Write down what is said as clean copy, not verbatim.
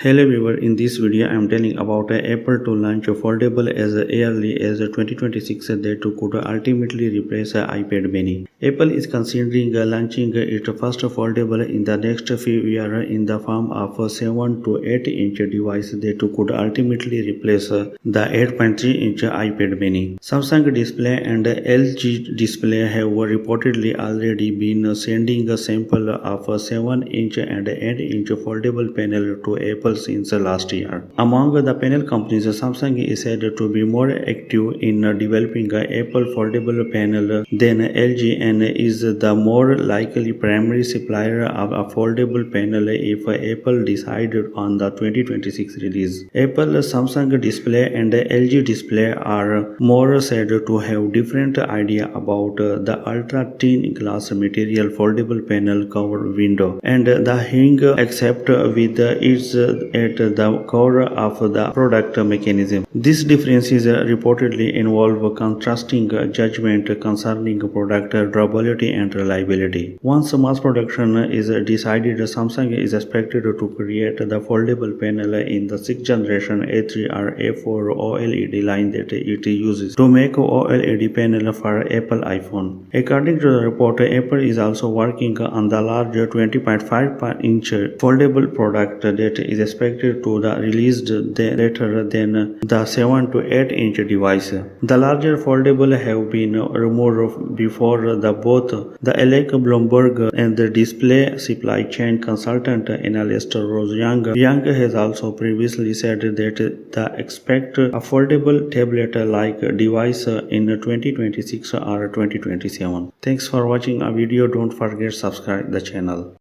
Hello viewer, in this video I am telling about Apple to launch a foldable as early as 2026 that could ultimately replace iPad mini. Apple is considering launching its first foldable in the next few years in the form of a 7 to 8 inch device that could ultimately replace the 8.3 inch iPad mini. Samsung Display and LG Display have reportedly already been sending a sample of a 7 inch and 8 inch foldable panel to Apple since last year. Among the panel companies, Samsung is said to be more active in developing an Apple foldable panel than LG and is the more likely primary supplier of a foldable panel if Apple decided on the 2026 release. Apple, Samsung Display and LG Display are more said to have different idea about the ultra thin glass material foldable panel cover window and the hing except with its at the core of the product mechanism. These differences reportedly involve contrasting judgment concerning product durability and reliability. Once mass production is decided, Samsung is expected to create the foldable panel in the 6th generation A3 or A4 OLED line that it uses to make OLED panel for Apple iPhone. According to the report, Apple is also working on the larger 20.5-inch foldable product that is expected to be released later than the 7 to 8 inch device. The larger foldable have been rumored before both the Alec Bloomberg and the display supply chain consultant analyst Rose Young. Young has also previously said that they expect a foldable tablet-like device in 2026 or 2027. Thanks for watching our video. Don't forget to subscribe the channel.